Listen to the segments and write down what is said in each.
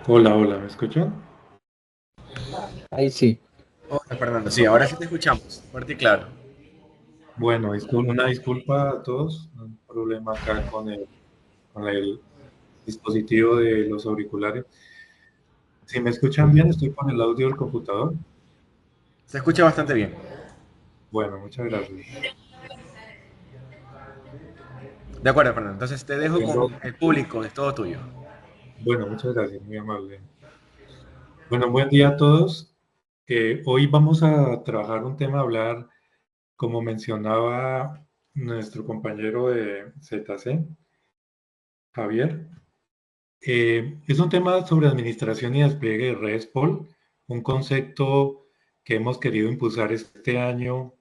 Hola, hola, ¿me escuchan? Ahí sí. Hola Fernando, sí, ahora sí te escuchamos, fuerte y claro. Bueno, una disculpa a todos, un problema acá con el dispositivo de los auriculares. Si me escuchan bien, estoy con el audio del computador. Se escucha bastante bien. Bueno, muchas gracias. De acuerdo, Fernando, entonces te dejo Tengo, con el público, es todo tuyo. bueno, muchas gracias, muy amable. Bueno, buen día a todos. Hoy vamos a trabajar un tema, hablar, como mencionaba nuestro compañero de ZC, Javier. Es un tema sobre administración y despliegue de redes POL, un concepto que hemos querido impulsar este año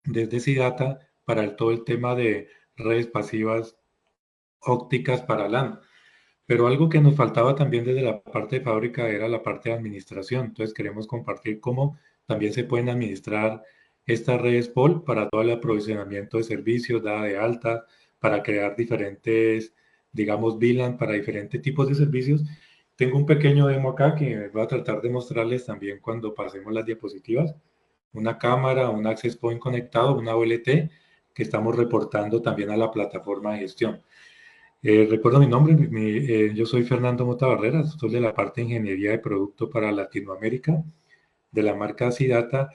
desde SIDATA para todo el tema de redes pasivas ópticas para LAN. Pero algo que nos faltaba también desde la parte de fábrica era la parte de administración. Entonces queremos compartir cómo también se pueden administrar estas redes POL para todo el aprovisionamiento de servicios, dada de alta, para crear diferentes, digamos, VLAN para diferentes tipos de servicios. Tengo un pequeño demo acá que voy a tratar de mostrarles también cuando pasemos las diapositivas. Una cámara, un access point conectado, una OLT que estamos reportando también a la plataforma de gestión. Recuerdo mi nombre, yo soy Fernando Mota Barreras, soy de la parte de Ingeniería de Producto para Latinoamérica, de la marca Sidata,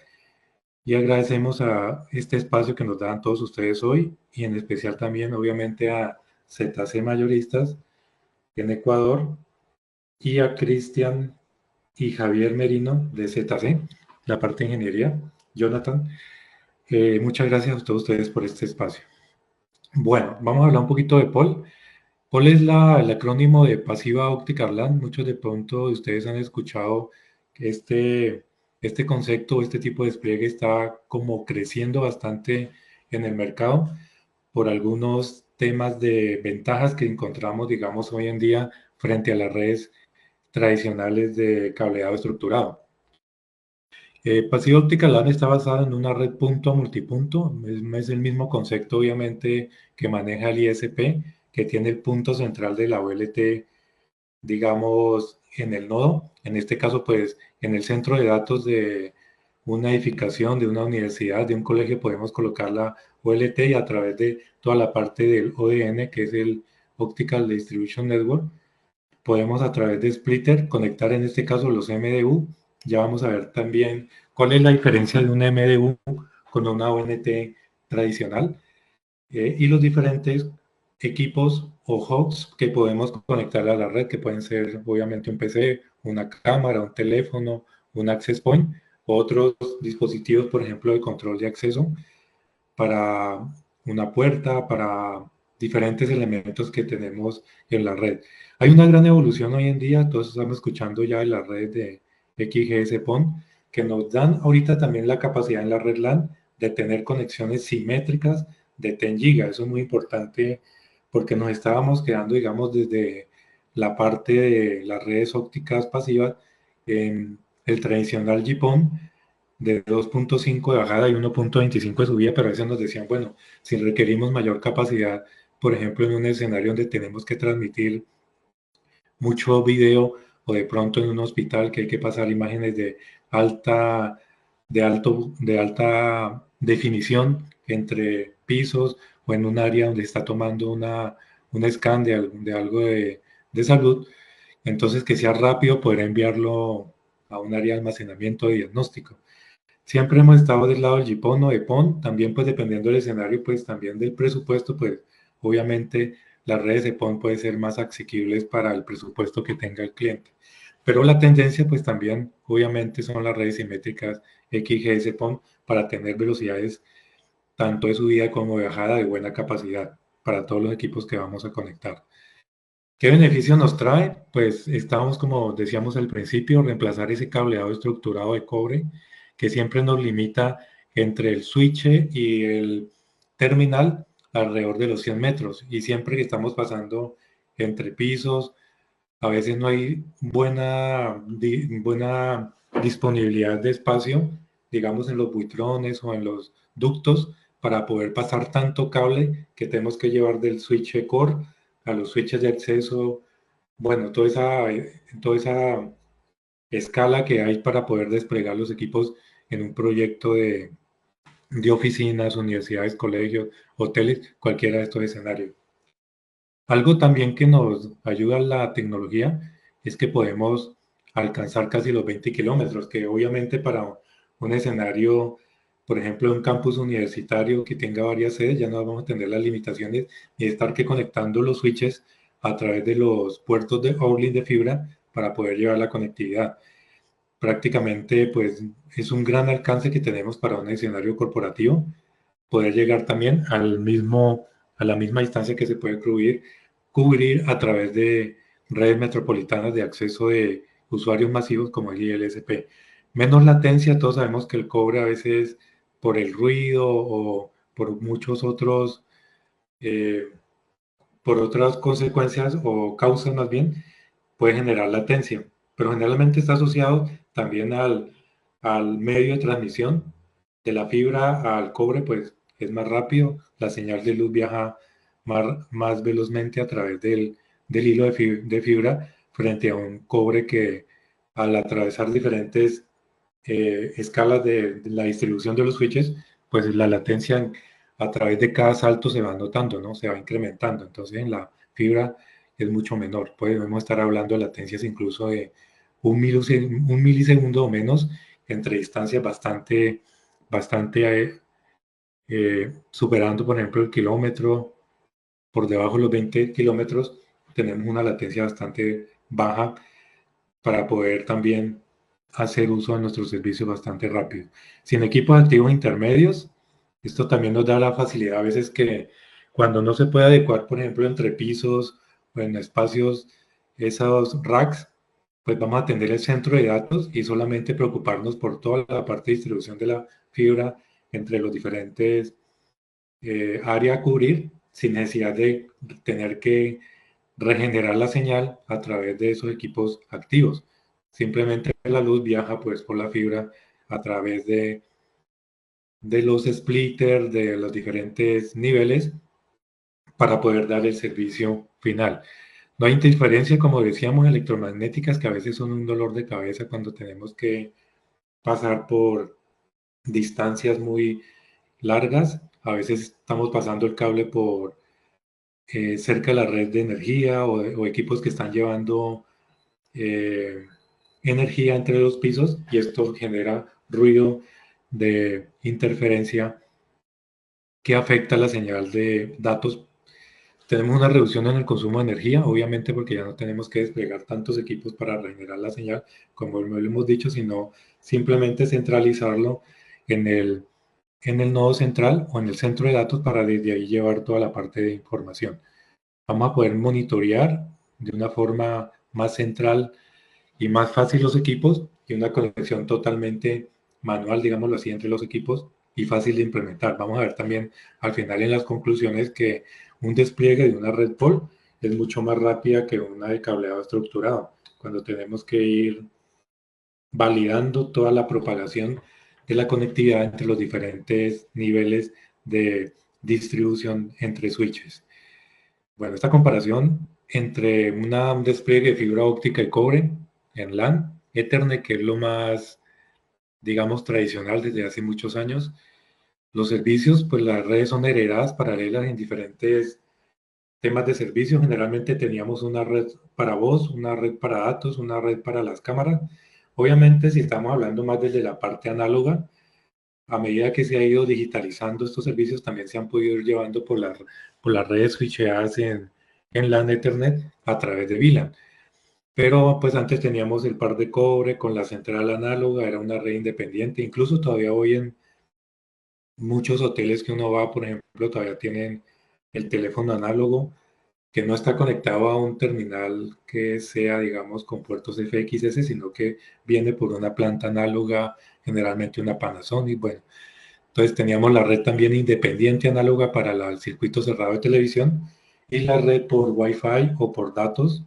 y agradecemos a este espacio que nos dan todos ustedes hoy, y en especial también, obviamente, a ZC Mayoristas en Ecuador, y a Cristian y Javier Merino de ZC, la parte de Ingeniería, Jonathan. Muchas gracias a todos ustedes por este espacio. Bueno, vamos a hablar un poquito de Paul. ¿Cuál es el acrónimo de Pasiva Óptica LAN? Muchos de pronto de ustedes han escuchado que este concepto, este tipo de despliegue está como creciendo bastante en el mercado por algunos temas de ventajas que encontramos, digamos, hoy en día frente a las redes tradicionales de cableado estructurado. Pasiva óptica LAN está basada en una red punto a multipunto. Es el mismo concepto, obviamente, que maneja el ISP, que tiene el punto central de la OLT, digamos, en el nodo. En este caso, pues, en el centro de datos de una edificación, de una universidad, de un colegio, podemos colocar la OLT y a través de toda la parte del ODN, que es el Optical Distribution Network, podemos a través de splitter conectar en este caso los MDU. Ya vamos a ver también cuál es la diferencia de un MDU con una ONT tradicional, y los diferentes equipos o hubs que podemos conectar a la red, que pueden ser obviamente un PC, una cámara, un teléfono, un access point, otros dispositivos, por ejemplo, de control de acceso para una puerta, para diferentes elementos que tenemos en la red. Hay una gran evolución hoy en día, todos estamos escuchando ya de las redes de XGS-PON, que nos dan ahorita también la capacidad en la red LAN de tener conexiones simétricas de 10 GB. Eso es muy importante porque nos estábamos quedando, digamos, desde la parte de las redes ópticas pasivas en el tradicional GPON, de 2.5 de bajada y 1.25 de subida, pero a veces nos decían, bueno, si requerimos mayor capacidad, por ejemplo, en un escenario donde tenemos que transmitir mucho video o de pronto en un hospital que hay que pasar imágenes alta, de alta definición entre pisos o en un área donde está tomando un scan de algo de salud, entonces que sea rápido poder enviarlo a un área de almacenamiento de diagnóstico. Siempre hemos estado del lado del GPON o de PON, también pues dependiendo del escenario, pues también del presupuesto, pues obviamente las redes de PON pueden ser más asequibles para el presupuesto que tenga el cliente. Pero la tendencia pues también obviamente son las redes simétricas XGS PON para tener velocidades tanto de subida como de bajada de buena capacidad para todos los equipos que vamos a conectar. ¿Qué beneficio nos trae? Pues estamos, como decíamos al principio, reemplazar ese cableado estructurado de cobre que siempre nos limita entre el switch y el terminal alrededor de los 100 metros. Y siempre que estamos pasando entre pisos, a veces no hay buena disponibilidad de espacio, digamos en los buitrones o en los ductos, para poder pasar tanto cable que tenemos que llevar del switch core a los switches de acceso Bueno, toda esa escala que hay para poder desplegar los equipos en un proyecto de oficinas, universidades, colegios, hoteles, cualquiera de estos escenarios. Algo también que nos ayuda la tecnología es que podemos alcanzar casi los 20 kilómetros, que obviamente para un escenario, por ejemplo, un campus universitario que tenga varias sedes, ya no vamos a tener las limitaciones ni estar que conectando los switches a través de los puertos de Orlink de fibra para poder llevar la conectividad. Prácticamente, pues, es un gran alcance que tenemos para un escenario corporativo, poder llegar también a la misma distancia que se puede cubrir a través de redes metropolitanas de acceso de usuarios masivos como el ILSP. Menos latencia, todos sabemos que el cobre a veces por el ruido o por muchos otros, eh, por otras consecuencias o causas más bien, puede generar latencia, pero generalmente está asociado también al medio de transmisión de la fibra al cobre, pues es más rápido, la señal de luz viaja más velozmente a través del hilo de fibra frente a un cobre que al atravesar diferentes escalas de la distribución de los switches, pues la latencia a través de cada salto se va notando, ¿no? Se va incrementando. Entonces en la fibra es mucho menor. Podemos estar hablando de latencias incluso de un milisegundo o menos entre distancias bastante superando, por ejemplo, el kilómetro, por debajo de los 20 kilómetros, tenemos una latencia bastante baja para poder también hacer uso de nuestros servicios bastante rápido. Sin equipos activos intermedios, esto también nos da la facilidad a veces que cuando no se puede adecuar, por ejemplo, entre pisos o en espacios, esos racks, pues vamos a tener el centro de datos y solamente preocuparnos por toda la parte de distribución de la fibra entre los diferentes áreas a cubrir sin necesidad de tener que regenerar la señal a través de esos equipos activos. Simplemente la luz viaja pues por la fibra a través de los splitters, de los diferentes niveles para poder dar el servicio final. No hay interferencia, como decíamos, electromagnéticas que a veces son un dolor de cabeza cuando tenemos que pasar por distancias muy largas. A veces estamos pasando el cable por cerca de la red de energía o equipos que están llevando eh, energía entre los pisos y esto genera ruido de interferencia que afecta la señal de datos. Tenemos una reducción en el consumo de energía, obviamente porque ya no tenemos que desplegar tantos equipos para regenerar la señal, como lo hemos dicho, sino simplemente centralizarlo en el nodo central o en el centro de datos para desde ahí llevar toda la parte de información. Vamos a poder monitorear de una forma más central y más fácil los equipos y una conexión totalmente manual, digámoslo así, entre los equipos y fácil de implementar. Vamos a ver también al final en las conclusiones que un despliegue de una red POL es mucho más rápida que una de cableado estructurado, cuando tenemos que ir validando toda la propagación de la conectividad entre los diferentes niveles de distribución entre switches. Bueno, esta comparación entre un despliegue de fibra óptica y cobre en LAN, Ethernet, que es lo más, digamos, tradicional desde hace muchos años. Los servicios, pues las redes son heredadas paralelas en diferentes temas de servicio. Generalmente teníamos una red para voz, una red para datos, una red para las cámaras. Obviamente, si estamos hablando más desde la parte análoga, a medida que se ha ido digitalizando estos servicios, también se han podido ir llevando por las redes switcheadas en LAN Ethernet a través de VLAN. Pero pues antes teníamos el par de cobre con la central análoga, era una red independiente. Incluso todavía hoy en muchos hoteles que uno va, por ejemplo, todavía tienen el teléfono análogo que no está conectado a un terminal que sea, digamos, con puertos FXS, sino que viene por una planta análoga, generalmente una Panasonic. Bueno, entonces teníamos la red también independiente análoga para el circuito cerrado de televisión y la red por Wi-Fi o por datos,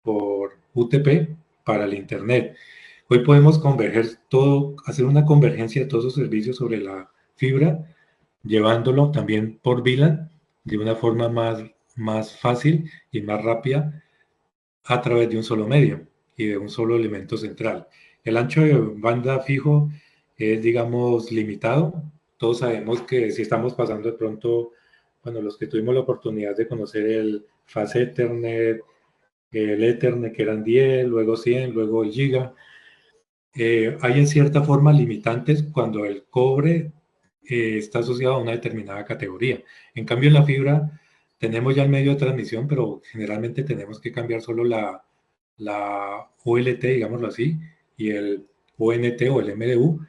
por UTP para el Internet. Hoy podemos converger todo, hacer una convergencia de todos esos servicios sobre la fibra, llevándolo también por VLAN de una forma más fácil y más rápida a través de un solo medio y de un solo elemento central. El ancho de banda fijo es, digamos, limitado. Todos sabemos que si estamos pasando de pronto, bueno, los que tuvimos la oportunidad de conocer el Fast Ethernet, el Ethernet que eran 10, luego 100, luego el Giga, hay en cierta forma limitantes cuando el cobre está asociado a una determinada categoría. En cambio, en la fibra tenemos ya el medio de transmisión, pero generalmente tenemos que cambiar solo la OLT, digámoslo así, y el ONT o el MDU,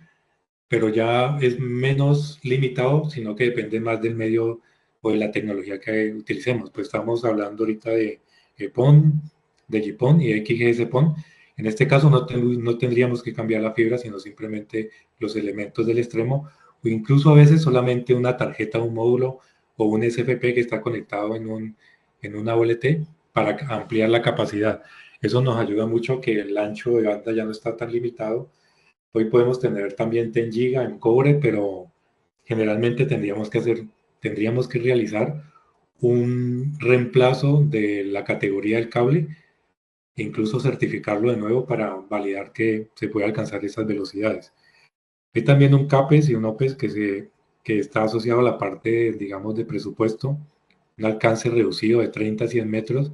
pero ya es menos limitado, sino que depende más del medio o de la tecnología que utilicemos. Pues estamos hablando ahorita de EPON, de GPON y XGS-PON. En este caso no tendríamos que cambiar la fibra, sino simplemente los elementos del extremo, o incluso a veces solamente una tarjeta, un módulo o un SFP que está conectado en una OLT para ampliar la capacidad. Eso nos ayuda mucho que el ancho de banda ya no está tan limitado. Hoy podemos tener también 10 giga en cobre, pero generalmente tendríamos que realizar un reemplazo de la categoría del cable e incluso certificarlo de nuevo para validar que se puede alcanzar esas velocidades. Hay también un CAPES y un OPES que está asociado a la parte, digamos, de presupuesto, un alcance reducido de 30 a 100 metros,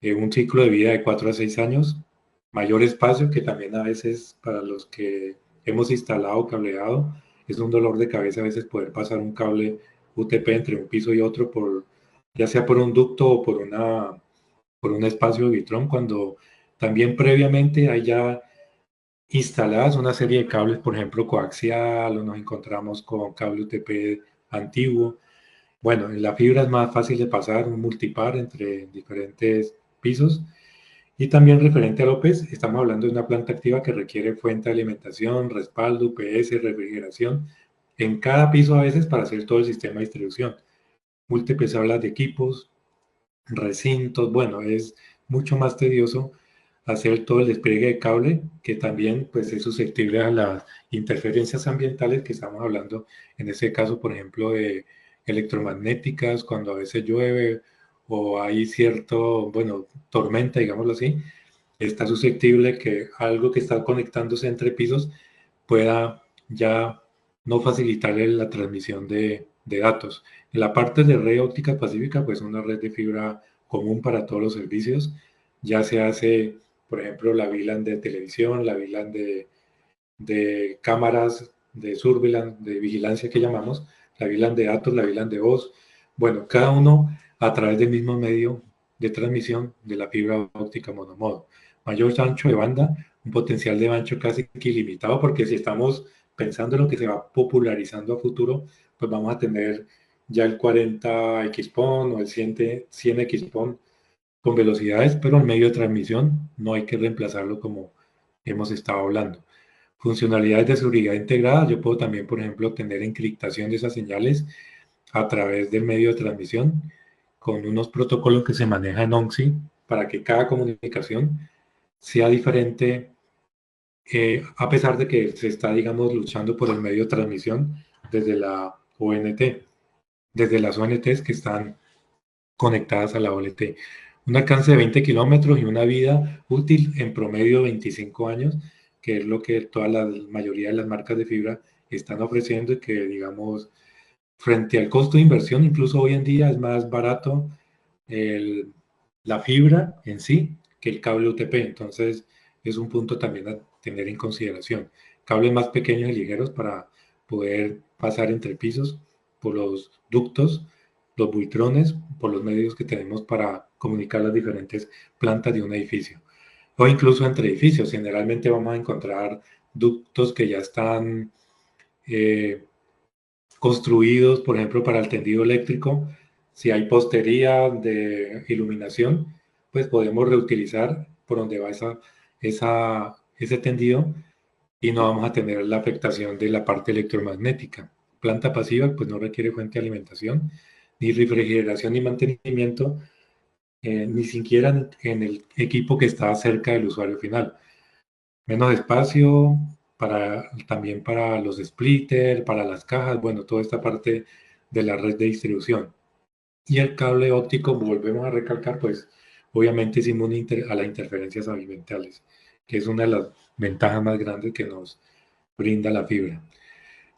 un ciclo de vida de 4 a 6 años, mayor espacio que también a veces para los que hemos instalado cableado es un dolor de cabeza a veces poder pasar un cable UTP entre un piso y otro ya sea por un ducto o por un espacio de vitrón cuando también previamente hay ya instaladas una serie de cables, por ejemplo coaxial, o nos encontramos con cable UTP antiguo. Bueno, en la fibra es más fácil de pasar un multipar entre diferentes pisos. Y también referente a López, estamos hablando de una planta activa que requiere fuente de alimentación, respaldo, UPS, refrigeración, en cada piso a veces para hacer todo el sistema de distribución. Múltiples aulas de equipos, recintos, bueno, es mucho más tedioso hacer todo el despliegue de cable, que también pues es susceptible a las interferencias ambientales que estamos hablando, en ese caso, por ejemplo, de electromagnéticas, cuando a veces llueve o hay cierto, bueno, tormenta, digámoslo así, está susceptible que algo que está conectándose entre pisos pueda ya no facilitarle la transmisión de datos. En la parte de red óptica pacífica, pues una red de fibra común para todos los servicios. Ya se hace, por ejemplo, la VLAN de televisión, la VLAN de cámaras, de surveillance, de vigilancia que llamamos, la VLAN de datos, la VLAN de voz. Bueno, cada uno a través del mismo medio de transmisión de la fibra óptica monomodo. Mayor ancho de banda, un potencial de ancho casi que ilimitado, porque si estamos pensando en lo que se va popularizando a futuro, pues vamos a tener ya el 40X-PON o el 100X-PON con velocidades, pero el medio de transmisión no hay que reemplazarlo como hemos estado hablando. Funcionalidades de seguridad integrada, yo puedo también, por ejemplo, tener encriptación de esas señales a través del medio de transmisión con unos protocolos que se manejan en ONCI para que cada comunicación sea diferente, a pesar de que se está, digamos, luchando por el medio de transmisión desde la ONT, desde las ONTs que están conectadas a la OLT. Un alcance de 20 kilómetros y una vida útil en promedio 25 años, que es lo que toda la mayoría de las marcas de fibra están ofreciendo y que, digamos, frente al costo de inversión, incluso hoy en día es más barato la fibra en sí que el cable UTP. Entonces, es un punto también a tener en consideración. Cables más pequeños y ligeros para poder pasar entre pisos por los ductos, los buitrones, por los medios que tenemos para comunicar las diferentes plantas de un edificio. O incluso entre edificios. Generalmente vamos a encontrar ductos que ya están eh, construidos, por ejemplo, para el tendido eléctrico. Si hay postería de iluminación, pues podemos reutilizar por donde va ese tendido y no vamos a tener la afectación de la parte electromagnética. Planta pasiva, pues no requiere fuente de alimentación, ni refrigeración ni mantenimiento, ni siquiera en el equipo que está cerca del usuario final. Menos espacio también para los splitters, para las cajas, bueno, toda esta parte de la red de distribución. Y el cable óptico, volvemos a recalcar, pues obviamente es inmune a las interferencias ambientales, que es una de las ventajas más grandes que nos brinda la fibra.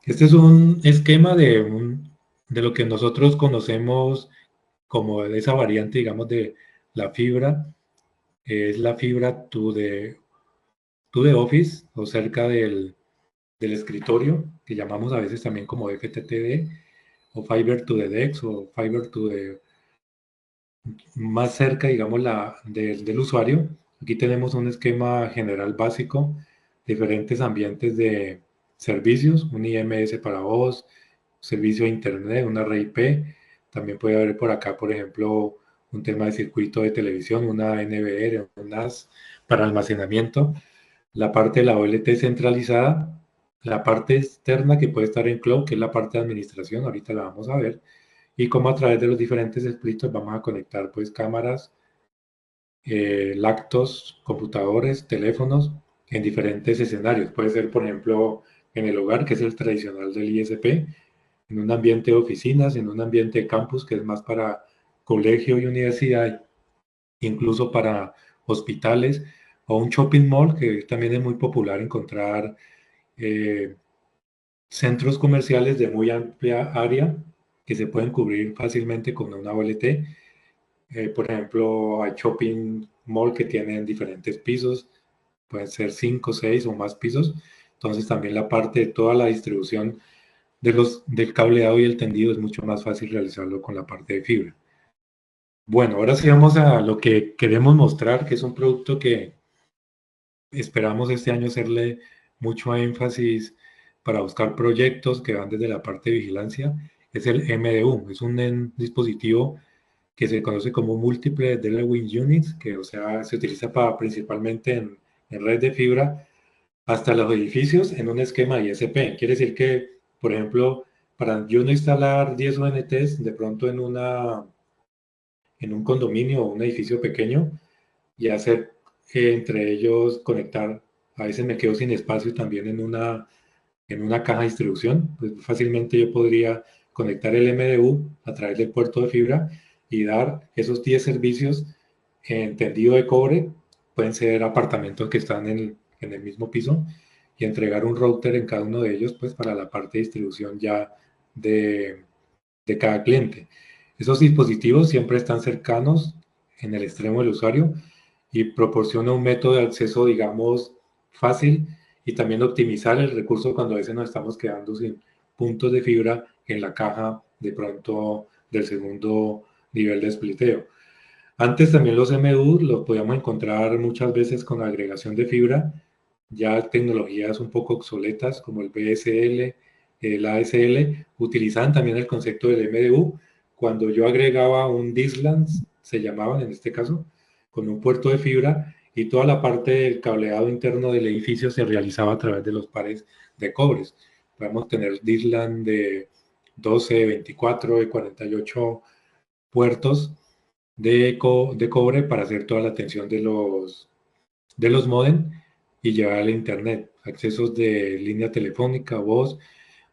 Este es un esquema de lo que nosotros conocemos como esa variante, digamos, de la fibra. Es la fibra to the office o cerca del escritorio, que llamamos a veces también como FTTD, o fiber to the desk, o fiber to the más cerca, digamos, del usuario. Aquí tenemos un esquema general básico, diferentes ambientes de servicios, un IMS para voz, servicio de internet, una red IP. También puede haber por acá, por ejemplo, un tema de circuito de televisión, una NVR, un NAS para almacenamiento. La parte de la OLT centralizada, la parte externa que puede estar en cloud, que es la parte de administración, ahorita la vamos a ver, y cómo a través de los diferentes splits vamos a conectar pues cámaras, laptops, computadores, teléfonos en diferentes escenarios. Puede ser, por ejemplo, en el hogar, que es el tradicional del ISP, en un ambiente de oficinas, en un ambiente de campus, que es más para colegio y universidad, incluso para hospitales, o un shopping mall, que también es muy popular encontrar eh, centros comerciales de muy amplia área que se pueden cubrir fácilmente con una OLT. Por ejemplo, hay shopping mall que tienen diferentes pisos, pueden ser 5, 6 o más pisos. Entonces también la parte de toda la distribución del cableado y el tendido es mucho más fácil realizarlo con la parte de fibra. Bueno, ahora sí vamos a lo que queremos mostrar, que es un producto que esperamos este año hacerle mucho énfasis para buscar proyectos que van desde la parte de vigilancia. Es el MDU, es un dispositivo que se conoce como Múltiple Dwelling Units, que o sea, se utiliza principalmente en red de fibra hasta los edificios en un esquema ISP. Quiere decir que, por ejemplo, para yo no instalar 10 ONTs de pronto en un condominio o un edificio pequeño y hacer entre ellos conectar, a veces me quedo sin espacio también en una caja de distribución, pues fácilmente yo podría conectar el MDU a través del puerto de fibra y dar esos 10 servicios en tendido de cobre, pueden ser apartamentos que están en el mismo piso, y entregar un router en cada uno de ellos, pues para la parte de distribución ya de, de cada cliente. Esos dispositivos siempre están cercanos en el extremo del usuario y proporciona un método de acceso, digamos, fácil, y también optimizar el recurso cuando a veces nos estamos quedando sin puntos de fibra en la caja de pronto del segundo nivel de spliteo. Antes también los MU los podíamos encontrar muchas veces con agregación de fibra, ya tecnologías un poco obsoletas como el VSL, el ASL, utilizaban también el concepto del MDU. Cuando yo agregaba un DISLANS, se llamaban en este caso, con un puerto de fibra, y toda la parte del cableado interno del edificio se realizaba a través de los pares de cobres. Podemos tener DISLAN de 12, 24 y 48 puertos de cobre para hacer toda la atención de los modem y llevar al internet, accesos de línea telefónica, voz.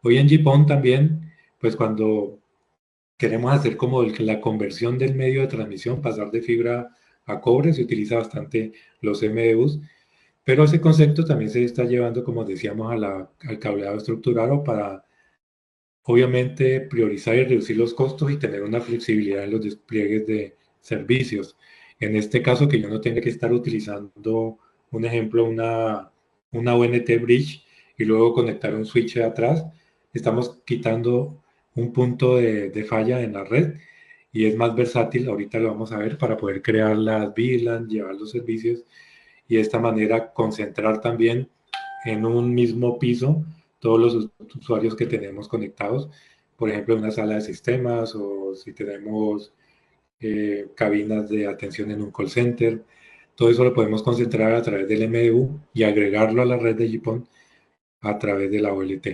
Hoy en GPON también, pues cuando queremos hacer como la conversión del medio de transmisión, pasar de fibra a cobre, se utiliza bastante los MDUs, pero ese concepto también se está llevando, como decíamos, al cableado estructurado para, obviamente, priorizar y reducir los costos y tener una flexibilidad en los despliegues de servicios. En este caso, que yo no tenga que estar utilizando, un ejemplo, una ONT Bridge y luego conectar un switch de atrás, estamos quitando un punto de falla en la red y es más versátil, ahorita lo vamos a ver, para poder crear las VLAN, llevar los servicios y de esta manera concentrar también en un mismo piso todos los usuarios que tenemos conectados, por ejemplo, en una sala de sistemas o si tenemos cabinas de atención en un call center. Todo eso lo podemos concentrar a través del MDU y agregarlo a la red de GPON a través de la OLT.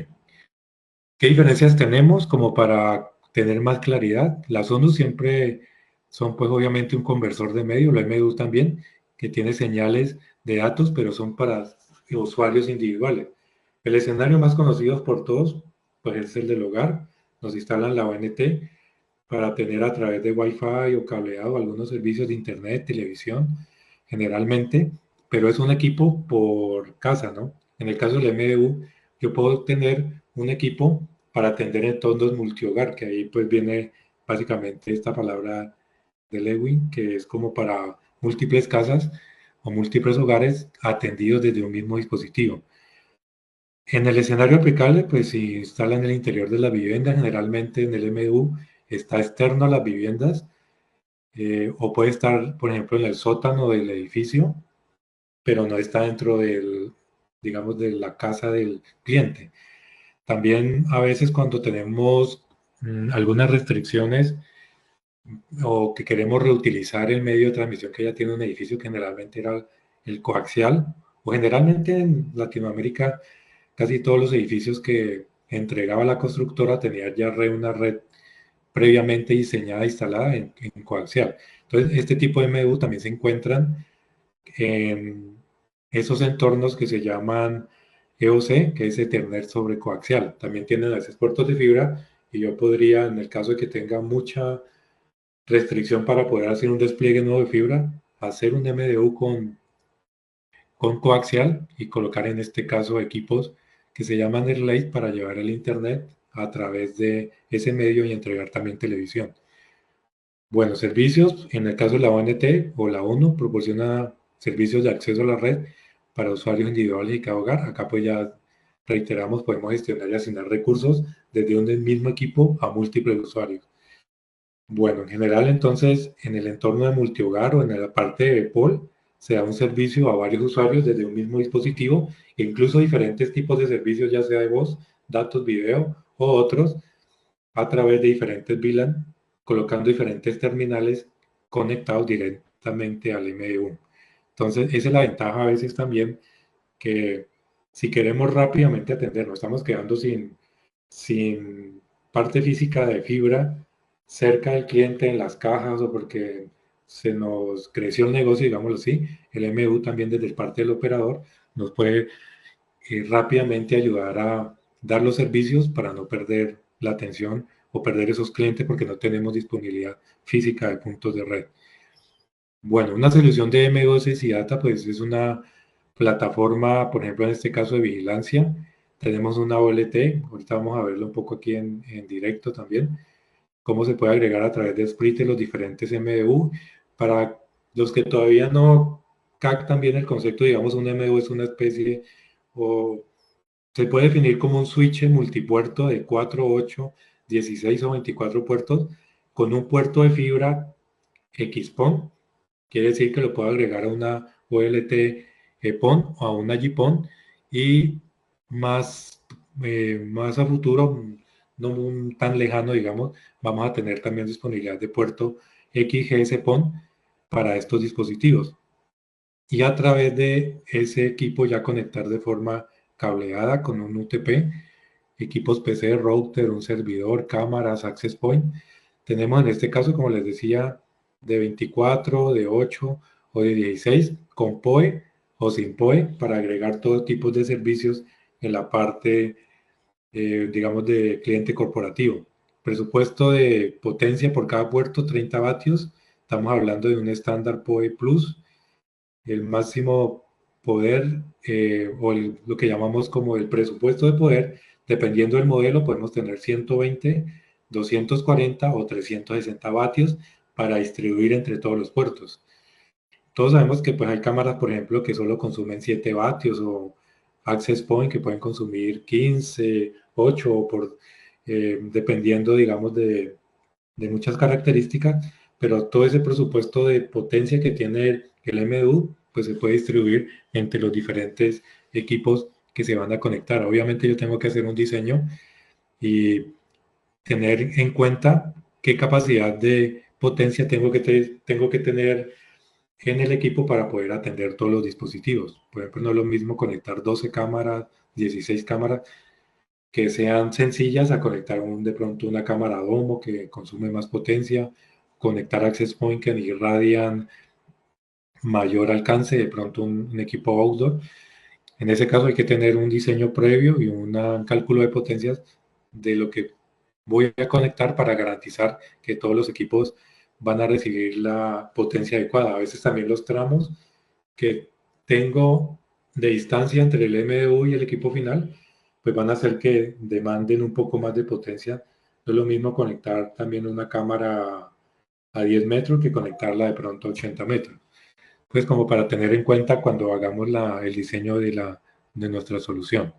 ¿Qué diferencias tenemos como para tener más claridad? Las ONU siempre son pues obviamente un conversor de medio, la MDU también, que tiene señales de datos, pero son para usuarios individuales. El escenario más conocido por todos pues es el del hogar, nos instalan la ONT, para tener a través de Wi-Fi o cableado algunos servicios de internet, televisión, generalmente, pero es un equipo por casa, ¿no? En el caso del MDU, yo puedo tener un equipo para atender entornos multihogar, que ahí pues viene básicamente esta palabra de Lewin, que es como para múltiples casas o múltiples hogares atendidos desde un mismo dispositivo. En el escenario aplicable, pues se instala en el interior de la vivienda, generalmente en el MDU está externo a las viviendas, o puede estar, por ejemplo, en el sótano del edificio, pero no está dentro del, digamos, de la casa del cliente. También a veces cuando tenemos algunas restricciones o que queremos reutilizar el medio de transmisión que ya tiene un edificio, que generalmente era el coaxial, o generalmente en Latinoamérica casi todos los edificios que entregaba la constructora tenían ya una red previamente diseñada e instalada en coaxial. Entonces, este tipo de MDU también se encuentran en esos entornos que se llaman EOC, que es Ethernet sobre coaxial. También tienen a veces puertos de fibra y yo podría, en el caso de que tenga mucha restricción para poder hacer un despliegue nuevo de fibra, hacer un MDU con coaxial y colocar en este caso equipos que se llaman Airlake para llevar el internet a través de ese medio y entregar también televisión. Bueno, servicios, en el caso de la ONT o la ONU, proporciona servicios de acceso a la red para usuarios individuales y cada hogar. Acá pues ya reiteramos, podemos gestionar y asignar recursos desde un mismo equipo a múltiples usuarios. Bueno, en general entonces en el entorno de multihogar o en la parte de POL se da un servicio a varios usuarios desde un mismo dispositivo e incluso diferentes tipos de servicios, ya sea de voz, datos, video o otros, a través de diferentes VLAN, colocando diferentes terminales conectados directamente al MDU. Entonces, esa es la ventaja a veces también que si queremos rápidamente atender, nos estamos quedando sin parte física de fibra cerca del cliente en las cajas o porque se nos creció el negocio, digámoslo así, el MDU también desde el parte del operador nos puede rápidamente ayudar a dar los servicios para no perder la atención o perder esos clientes porque no tenemos disponibilidad física de puntos de red. Bueno, una solución de M2 y Data, pues es una plataforma, por ejemplo, en este caso de vigilancia. Tenemos una OLT, ahorita vamos a verlo un poco aquí en directo también, cómo se puede agregar a través de Split los diferentes MDU. Para los que todavía no captan bien el concepto, digamos, un MDU es una especie o se puede definir como un switch multipuerto de 4, 8, 16 o 24 puertos con un puerto de fibra XPON. Quiere decir que lo puedo agregar a una OLT PON o a una GPON y más, más a futuro, no tan lejano, digamos, vamos a tener también disponibilidad de puerto XGS PON para estos dispositivos. Y a través de ese equipo ya conectar de forma cableada con un UTP, equipos PC, router, un servidor, cámaras, access point. Tenemos en este caso, como les decía, de 24, de 8 o de 16 con PoE o sin PoE para agregar todo tipo de servicios en la parte, digamos, de cliente corporativo. Presupuesto de potencia por cada puerto, 30 vatios. Estamos hablando de un estándar PoE Plus. El máximo poder lo que llamamos como el presupuesto de poder, dependiendo del modelo, podemos tener 120, 240 o 360 vatios para distribuir entre todos los puertos. Todos sabemos que pues hay cámaras, por ejemplo, que solo consumen 7 vatios o access point que pueden consumir 15, 8, dependiendo, digamos, de muchas características, pero todo ese presupuesto de potencia que tiene el MDU, pues se puede distribuir entre los diferentes equipos que se van a conectar. Obviamente yo tengo que hacer un diseño y tener en cuenta qué capacidad de potencia tengo que tener en el equipo para poder atender todos los dispositivos. Por ejemplo, no es lo mismo conectar 12 cámaras, 16 cámaras, que sean sencillas a conectar de pronto una cámara Domo que consume más potencia, conectar access point que irradian mayor alcance, de pronto un equipo outdoor. En ese caso hay que tener un diseño previo y un cálculo de potencias de lo que voy a conectar para garantizar que todos los equipos van a recibir la potencia adecuada. A veces también los tramos que tengo de distancia entre el MDU y el equipo final, pues van a hacer que demanden un poco más de potencia. No es lo mismo conectar también una cámara a 10 metros que conectarla de pronto a 80 metros. Pues como para tener en cuenta cuando hagamos el diseño de nuestra solución.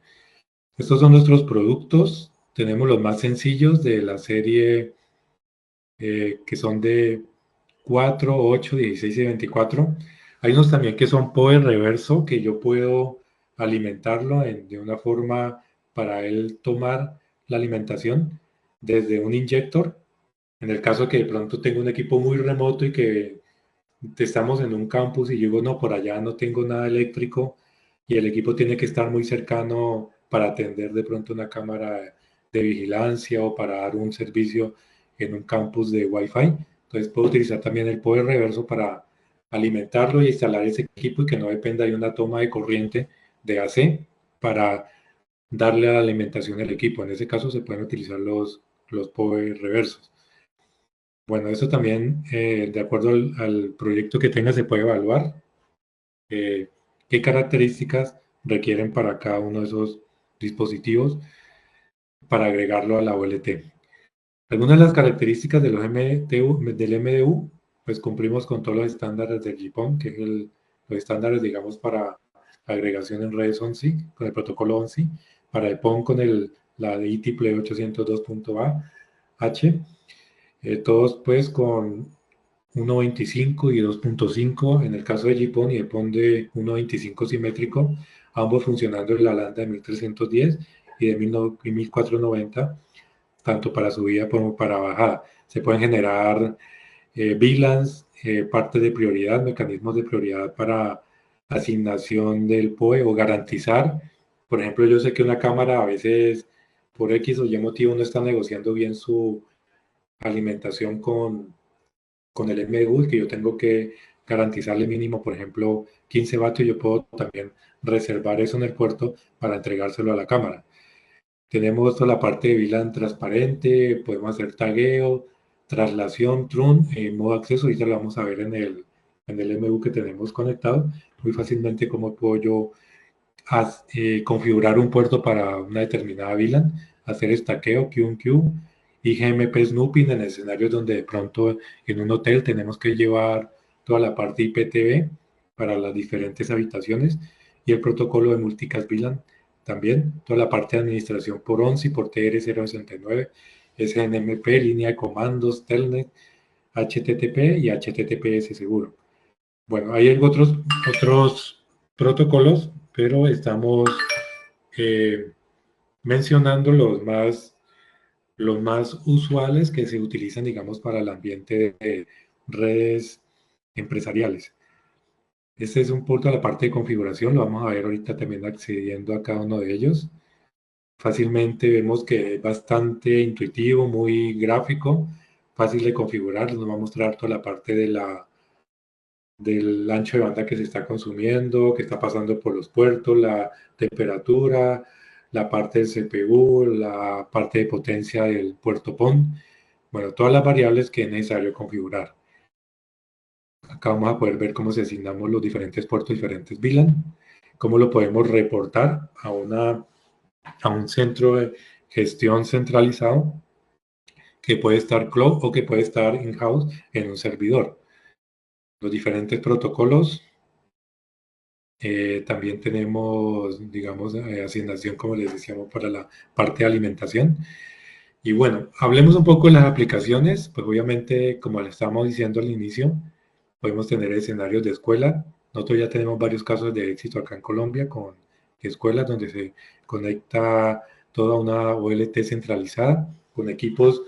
Estos son nuestros productos. Tenemos los más sencillos de la serie que son de 4, 8, 16 y 24. Hay unos también que son power reverso, que yo puedo alimentarlo de una forma para él tomar la alimentación desde un inyector. En el caso que de pronto tengo un equipo muy remoto y que estamos en un campus y yo digo, no, por allá no tengo nada eléctrico y el equipo tiene que estar muy cercano para atender de pronto una cámara de vigilancia o para dar un servicio en un campus de Wi-Fi. Entonces puedo utilizar también el poder reverso para alimentarlo y instalar ese equipo y que no dependa de una toma de corriente de AC para darle la alimentación al equipo. En ese caso se pueden utilizar los power reversos. Bueno, eso también, de acuerdo al proyecto que tenga, se puede evaluar eh, qué características requieren para cada uno de esos dispositivos para agregarlo a la OLT. Algunas de las características de del MDU, pues cumplimos con todos los estándares del GPON, que es los estándares, digamos, para agregación en redes ONSI, con el protocolo ONSI, para el PON con la de IEEE 802.A-H, todos pues con 1.25 y 2.5 en el caso de GPON y el PON de 1.25 simétrico, ambos funcionando en la lambda de 1310 y de 1490, tanto para subida como para bajada. Se pueden generar VLANs, partes de prioridad, mecanismos de prioridad para asignación del POE o garantizar. Por ejemplo, yo sé que una cámara a veces por X o Y motivo no está negociando bien su alimentación con el MDU, que yo tengo que garantizarle mínimo, por ejemplo, 15 vatios, yo puedo también reservar eso en el puerto para entregárselo a la cámara. Tenemos toda la parte de VLAN transparente, podemos hacer tagueo, traslación, trun, modo acceso, y ya lo vamos a ver en el MU que tenemos conectado, muy fácilmente cómo puedo yo configurar un puerto para una determinada VLAN, hacer estaqueo, Q1Q, y GMP snooping en escenarios donde de pronto en un hotel tenemos que llevar toda la parte IPTV para las diferentes habitaciones y el protocolo de multicast VLAN también, toda la parte de administración por ONSI, por TR069, SNMP, línea de comandos, Telnet, HTTP y HTTPS seguro. Bueno, hay otros protocolos, pero estamos mencionando los más usuales que se utilizan, digamos, para el ambiente de redes empresariales. Este es un punto de la parte de configuración, lo vamos a ver ahorita también accediendo a cada uno de ellos. Fácilmente vemos que es bastante intuitivo, muy gráfico, fácil de configurar, nos va a mostrar toda la parte del ancho de banda que se está consumiendo, que está pasando por los puertos, la temperatura, la parte del CPU, la parte de potencia del puerto PON, bueno, todas las variables que es necesario configurar. Acá vamos a poder ver cómo se asignamos los diferentes puertos, diferentes VLAN, cómo lo podemos reportar a un centro de gestión centralizado que puede estar cloud o que puede estar in-house en un servidor. Los diferentes protocolos. También tenemos, digamos, asignación, como les decíamos, para la parte de alimentación. Y bueno, hablemos un poco de las aplicaciones. Pues obviamente, como le estábamos diciendo al inicio, podemos tener escenarios de escuela. Nosotros ya tenemos varios casos de éxito acá en Colombia con escuelas donde se conecta toda una OLT centralizada con equipos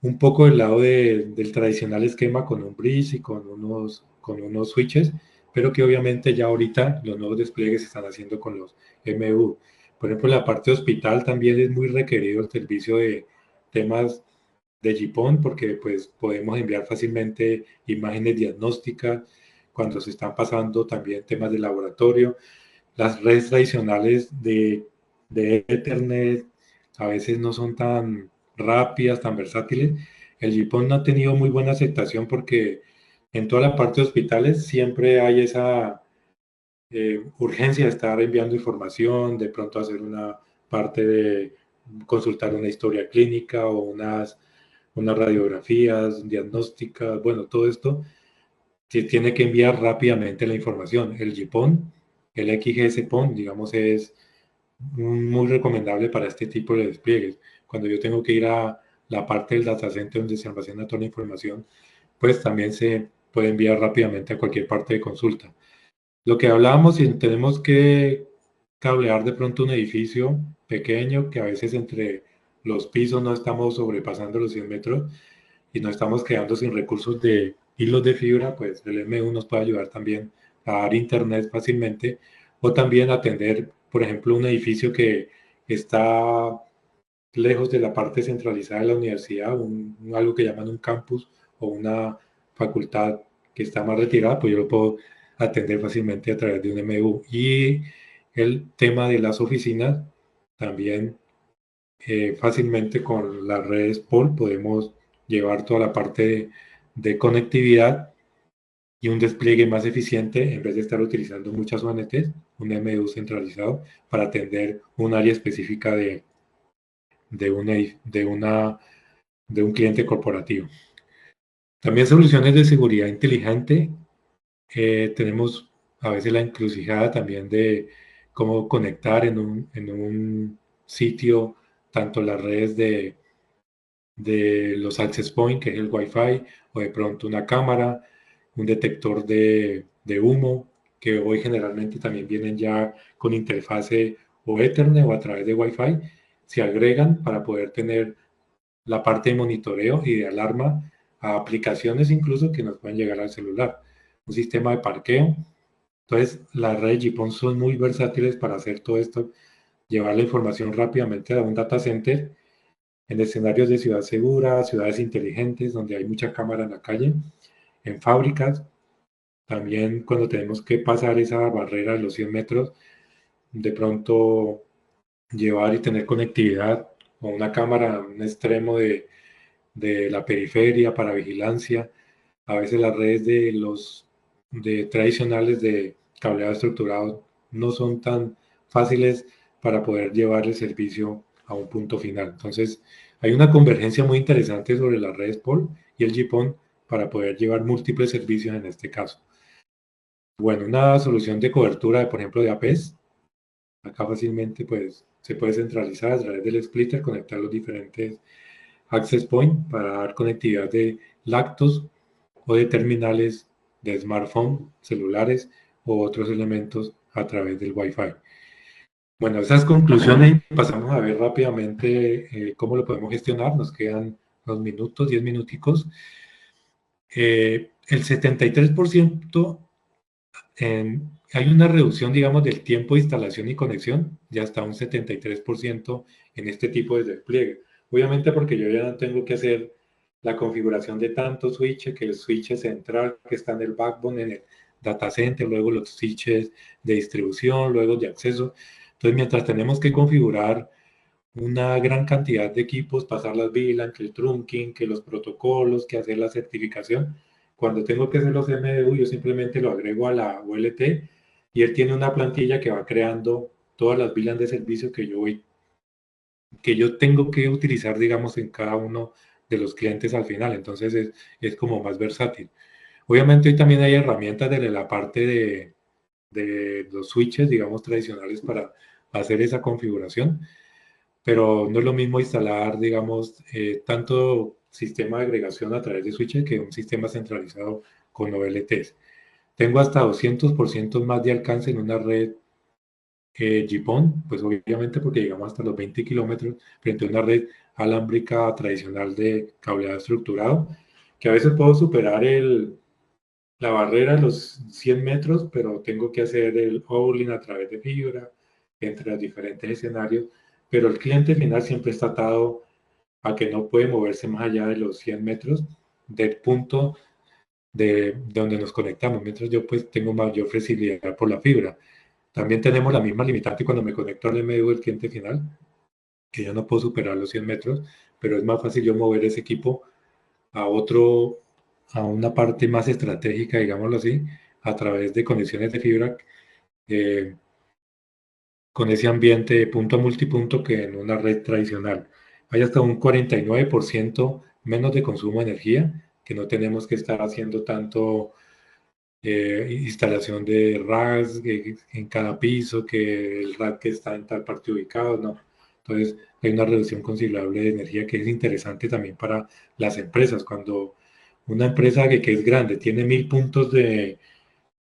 un poco del lado del tradicional esquema con un bridge y con unos switches, pero que obviamente ya ahorita los nuevos despliegues se están haciendo con los MU. Por ejemplo, en la parte hospital también es muy requerido el servicio de temas de GPON porque pues podemos enviar fácilmente imágenes diagnósticas cuando se están pasando también temas de laboratorio. Las redes tradicionales de Ethernet a veces no son tan rápidas, tan versátiles. El GPON no ha tenido muy buena aceptación porque en toda la parte de hospitales siempre hay esa urgencia de estar enviando información, de pronto hacer una parte de consultar una historia clínica o unas radiografías, diagnósticas, bueno, todo esto se tiene que enviar rápidamente la información. El GPON, el XGS-PON, digamos, es muy recomendable para este tipo de despliegues. Cuando yo tengo que ir a la parte del data center donde se almacena toda la información, pues también se puede enviar rápidamente a cualquier parte de consulta. Lo que hablábamos, si tenemos que cablear de pronto un edificio pequeño, que a veces entre los pisos no estamos sobrepasando los 100 metros y no estamos quedando sin recursos de hilos de fibra, pues el M1 nos puede ayudar también a dar internet fácilmente o también atender, por ejemplo, un edificio que está lejos de la parte centralizada de la universidad, algo que llaman un campus o una facultad que está más retirada, pues yo lo puedo atender fácilmente a través de un MU. Y el tema de las oficinas, también fácilmente con las redes POL podemos llevar toda la parte de conectividad y un despliegue más eficiente en vez de estar utilizando muchas ONTs, un MU centralizado para atender un área específica de, una, de, una, de un cliente corporativo. También soluciones de seguridad inteligente. Tenemos a veces la encrucijada también de cómo conectar en un sitio tanto las redes de los access point, que es el Wi-Fi, o de pronto una cámara, un detector de humo, que hoy generalmente también vienen ya con interfase o Ethernet o a través de Wi-Fi, se agregan para poder tener la parte de monitoreo y de alarma a aplicaciones incluso que nos pueden llegar al celular. Un sistema de parqueo. Entonces, las redes GPON son muy versátiles para hacer todo esto, llevar la información rápidamente a un data center en escenarios de ciudad segura, ciudades inteligentes, donde hay mucha cámara en la calle, en fábricas, también cuando tenemos que pasar esa barrera de los 100 metros, de pronto llevar y tener conectividad o una cámara a un extremo de la periferia para vigilancia. A veces las redes de tradicionales de cableado estructurado no son tan fáciles para poder llevar el servicio a un punto final. Entonces, hay una convergencia muy interesante sobre las redes POL y el GPON para poder llevar múltiples servicios en este caso. Bueno, una solución de cobertura, por ejemplo, de APs. Acá fácilmente pues, se puede centralizar a través del splitter, conectar los diferentes access point para dar conectividad de lactos o de terminales de smartphone, celulares o otros elementos a través del Wi-Fi. Bueno, esas conclusiones pasamos a ver rápidamente cómo lo podemos gestionar. Nos quedan unos minutos, 10 minuticos. El 73% hay una reducción, digamos, del tiempo de instalación y conexión, ya está un 73% en este tipo de despliegue. Obviamente porque yo ya no tengo que hacer la configuración de tantos switches, que el switch central que está en el backbone, en el data center, luego los switches de distribución, luego de acceso. Entonces, mientras tenemos que configurar una gran cantidad de equipos, pasar las VLAN, que el trunking, que los protocolos, que hacer la certificación. Cuando tengo que hacer los MDU, yo simplemente lo agrego a la OLT y él tiene una plantilla que va creando todas las VLAN de servicio que yo tengo que utilizar, digamos, en cada uno de los clientes al final. Entonces es como más versátil. Obviamente hoy también hay herramientas de la parte de los switches, digamos, tradicionales para hacer esa configuración, pero no es lo mismo instalar, digamos, tanto sistema de agregación a través de switches que un sistema centralizado con OLTs. Tengo hasta 200% más de alcance en una red GPON, pues obviamente porque llegamos hasta los 20 kilómetros frente a una red alámbrica tradicional de cableado estructurado, que a veces puedo superar la barrera de los 100 metros, pero tengo que hacer el hauling a través de fibra entre los diferentes escenarios, pero el cliente final siempre está atado a que no puede moverse más allá de los 100 metros del punto de donde nos conectamos, mientras yo pues tengo mayor flexibilidad por la fibra. También tenemos la misma limitante cuando me conecto al MDU del cliente final, que yo no puedo superar los 100 metros, pero es más fácil yo mover ese equipo a otro, a una parte más estratégica, digámoslo así, a través de conexiones de fibra, eh, con ese ambiente de punto a multipunto que en una red tradicional. Hay hasta un 49% menos de consumo de energía, que no tenemos que estar haciendo tanto instalación de racks en cada piso, que el rack que está en tal parte ubicado, no. Entonces, hay una reducción considerable de energía que es interesante también para las empresas. Cuando una empresa que es grande tiene 1000 puntos de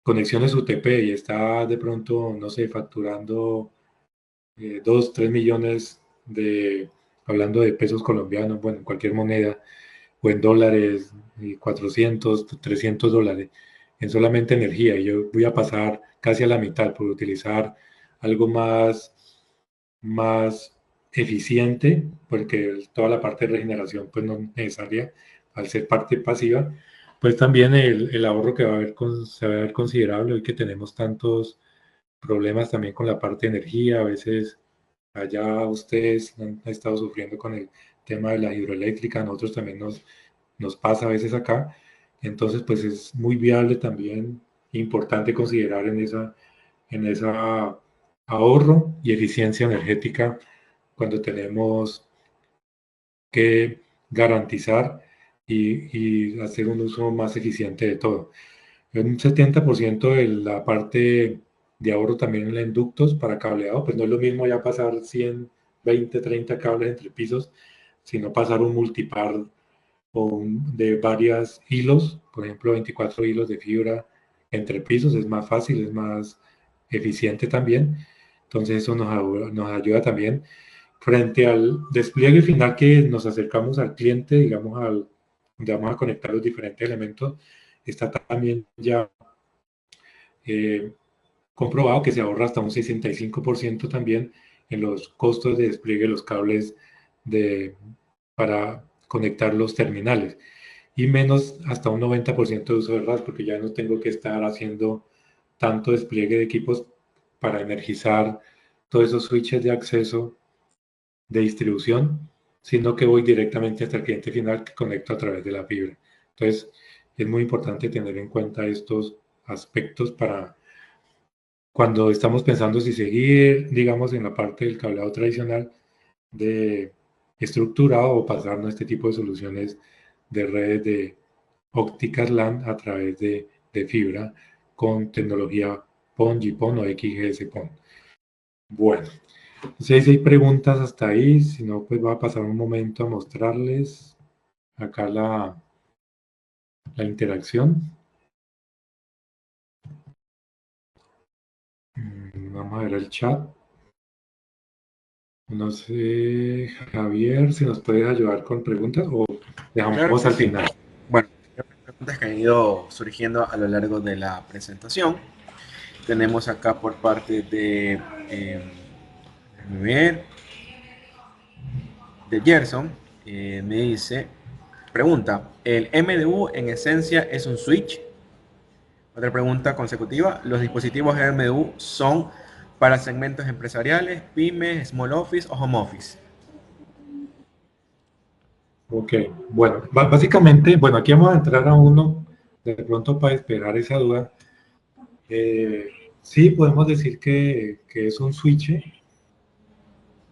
conexiones UTP y está de pronto, no sé, facturando 2, 3 millones de, hablando de pesos colombianos, bueno, en cualquier moneda, o en dólares, y 400, 300 dólares en solamente energía. Y yo voy a pasar casi a la mitad por utilizar algo más eficiente, porque toda la parte de regeneración pues no es necesaria al ser parte pasiva. Pues también el ahorro que va a haber se va a ver considerable hoy que tenemos tantos problemas también con la parte de energía. A veces allá ustedes han estado sufriendo con el tema de la hidroeléctrica, nosotros también nos pasa a veces acá. Entonces, pues es muy viable también, importante considerar en esa ahorro y eficiencia energética cuando tenemos que garantizar y hacer un uso más eficiente de todo. Un 70% de la parte de ahorro también en los ductos para cableado, pues no es lo mismo ya pasar 100, 20, 30 cables entre pisos, sino pasar un multipar de varios hilos, por ejemplo, 24 hilos de fibra entre pisos, es más fácil, es más eficiente también. Entonces eso nos ayuda también frente al despliegue final que nos acercamos al cliente, digamos, donde vamos a conectar los diferentes elementos, está también ya eh, comprobado que se ahorra hasta un 65% también en los costos de despliegue de los cables para conectar los terminales y menos hasta un 90% de uso de RAS, porque ya no tengo que estar haciendo tanto despliegue de equipos para energizar todos esos switches de acceso de distribución, sino que voy directamente hasta el cliente final que conecto a través de la fibra. Entonces, es muy importante tener en cuenta estos aspectos para cuando estamos pensando si seguir, digamos, en la parte del cableado tradicional de estructurado o pasarnos a este tipo de soluciones de redes de ópticas LAN a través de fibra con tecnología PON, GPON o XGS-PON. Bueno, no sé si hay preguntas hasta ahí, si no, pues va a pasar un momento a mostrarles acá la interacción. Vamos a ver el chat. No sé, Javier, si nos puedes ayudar con preguntas o Claro dejamos que al sí. final. Bueno, preguntas que han ido surgiendo a lo largo de la presentación. Tenemos acá por parte déjame ver, de Gerson, me dice, pregunta, ¿el MDU en esencia es un switch? Otra pregunta consecutiva, ¿los dispositivos MDU son para segmentos empresariales, pymes, small office o home office? Ok, bueno, básicamente, bueno, aquí vamos a entrar a uno de pronto para despejar esa duda. Sí, podemos decir que es un switch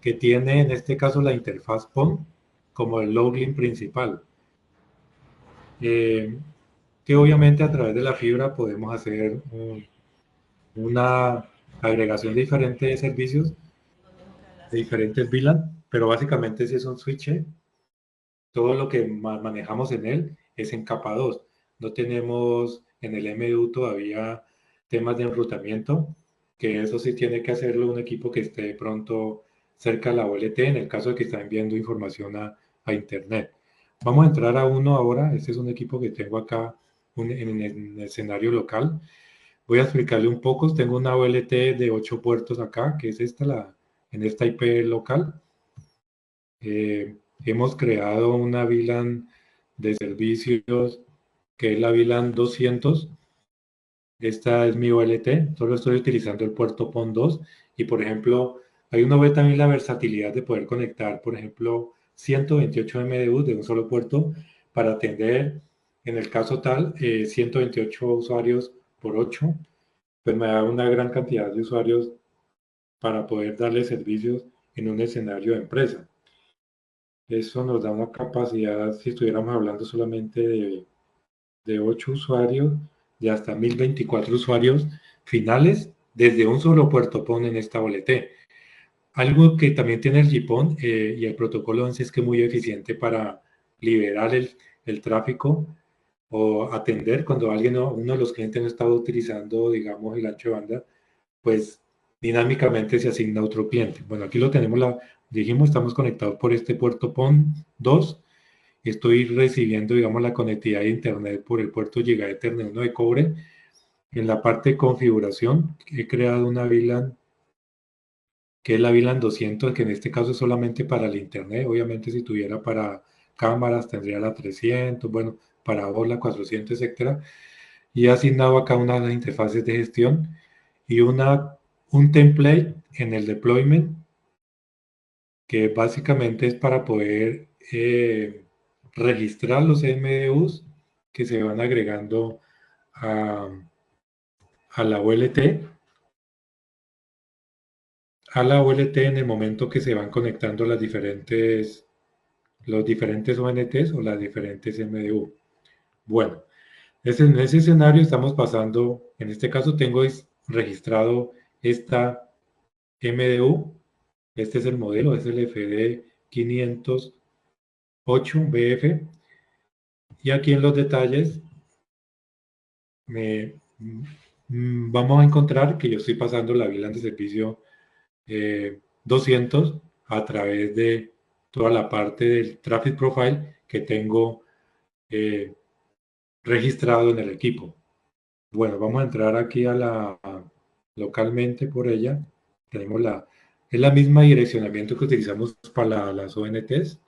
que tiene en este caso la interfaz PON como el login principal. Eh, que obviamente a través de la fibra podemos hacer una agregación de diferentes servicios, de diferentes VLAN, pero básicamente si es un switch, todo lo que manejamos en él es en capa 2. No tenemos en el MDU todavía temas de enrutamiento, que eso sí tiene que hacerlo un equipo que esté pronto cerca de la OLT, en el caso de que estén enviando información a Internet. Vamos a entrar a uno ahora. Este es un equipo que tengo acá en el escenario local. Voy a explicarle un poco. Tengo una OLT de 8 puertos acá, que es esta, en esta IP local. Hemos creado una VLAN de servicios que es la VLAN 200. Esta es mi OLT, solo estoy utilizando el puerto PON 2 y por ejemplo Ahí uno ve también la versatilidad de poder conectar, por ejemplo, 128 MDU de un solo puerto para atender, en el caso tal, 128 usuarios por 8, pues me da una gran cantidad de usuarios para poder darle servicios en un escenario de empresa. Eso nos da una capacidad, si estuviéramos hablando solamente de 8 usuarios, de hasta 1024 usuarios finales desde un solo puerto PON en esta OLT. Algo que también tiene el GPON y el protocolo 11 es que es muy eficiente para liberar el tráfico o atender cuando alguien, uno de los clientes no estaba utilizando, digamos, el ancho de banda, pues dinámicamente se asigna a otro cliente. Bueno, aquí lo tenemos, dijimos, estamos conectados por este puerto PON 2. Estoy recibiendo, digamos, la conectividad de Internet por el puerto Giga Ethernet 1 de cobre. En la parte de configuración, he creado una VLAN que es la VLAN 200, que en este caso es solamente para el Internet. Obviamente, si tuviera para cámaras, tendría la 300, bueno, para voz la 400, etcétera. Y he asignado acá unas interfaces de gestión y un template en el deployment, que básicamente es para poder registrar los MDUs que se van agregando a, a la OLT. A la OLT en el momento que se van conectando los diferentes ONTs o las diferentes MDU. Bueno, en ese escenario estamos pasando, en este caso tengo registrado esta MDU, este es el modelo, es el FD 508BF, y aquí en los detalles vamos a encontrar que yo estoy pasando la VLAN de servicio 200 a través de toda la parte del Traffic Profile que tengo registrado en el equipo. Bueno, vamos a entrar aquí localmente por ella. Tenemos es la misma direccionamiento que utilizamos para las ONTs.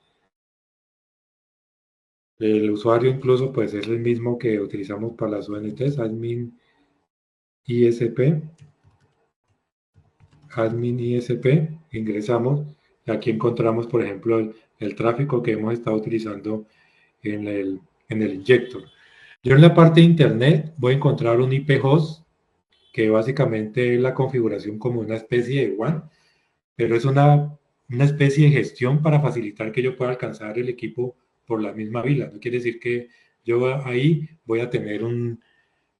El usuario incluso pues es el mismo que utilizamos para las ONTs, admin ISP, ingresamos y aquí encontramos, por ejemplo, el tráfico que hemos estado utilizando en el inyector. Yo en la parte de internet voy a encontrar un IP host que básicamente es la configuración como una especie de WAN, pero es una especie de gestión para facilitar que yo pueda alcanzar el equipo por la misma vila. No quiere decir que yo ahí voy a tener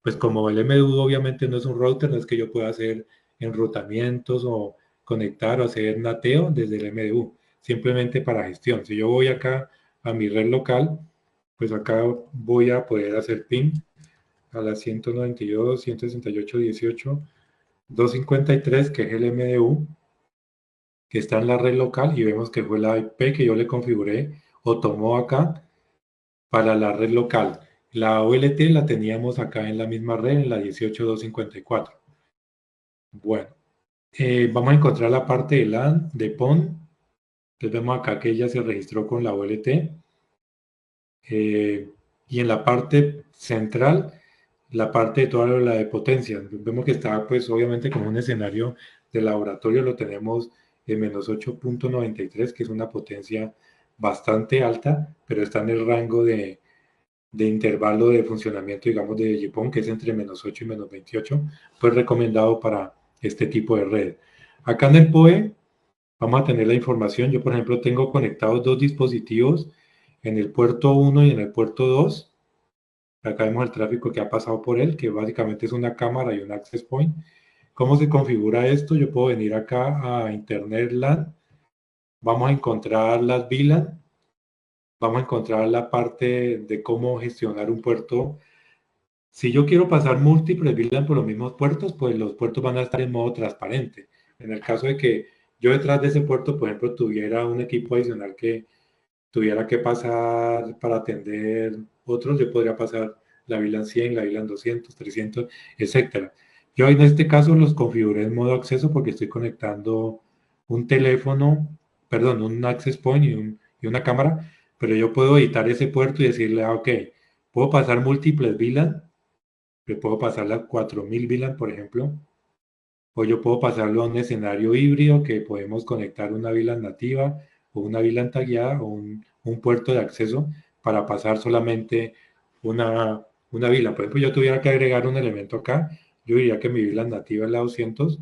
pues como el MDU obviamente no es un router, no es que yo pueda hacer enrutamientos o conectar o hacer nateo desde el MDU, simplemente para gestión. Si yo voy acá a mi red local, pues acá voy a poder hacer ping a las 192, 168, 18, 253, que es el MDU, que está en la red local, y vemos que fue la IP que yo le configuré o tomó acá para la red local. La OLT la teníamos acá en la misma red, en la 18254. Bueno, vamos a encontrar la parte de LAN, de PON. Entonces vemos acá que ella se registró con la OLT. Y en la parte central, la parte de toda la de potencia. Vemos que está, pues, obviamente, como un escenario de laboratorio, lo tenemos en menos 8.93, que es una potencia bastante alta, pero está en el rango de intervalo de funcionamiento, digamos, de GPON, que es entre menos 8 y menos 28, pues recomendado para este tipo de red. Acá en el POE vamos a tener la información. Yo, por ejemplo, tengo conectados dos dispositivos en el puerto 1 y en el puerto 2. Acá vemos el tráfico que ha pasado por él, que básicamente es una cámara y un access point. ¿Cómo se configura esto? Yo puedo venir acá a Internet LAN. Vamos a encontrar las VLAN. Vamos a encontrar la parte de cómo gestionar un puerto. Si yo quiero pasar múltiples VLAN por los mismos puertos, pues los puertos van a estar en modo transparente. En el caso de que yo detrás de ese puerto, por ejemplo, tuviera un equipo adicional que tuviera que pasar para atender otros, yo podría pasar la VLAN 100, la VLAN 200, 300, etcétera. Yo en este caso los configuré en modo acceso porque estoy conectando un teléfono, perdón, un access point y una cámara, pero yo puedo editar ese puerto y decirle, ok, puedo pasar múltiples VLAN, le puedo pasar las 4000 VLAN, por ejemplo, o yo puedo pasarlo a un escenario híbrido que podemos conectar una VLAN nativa o una VLAN tagueada o un puerto de acceso para pasar solamente una VLAN. Por ejemplo, yo tuviera que agregar un elemento acá, yo diría que mi VLAN nativa es la 200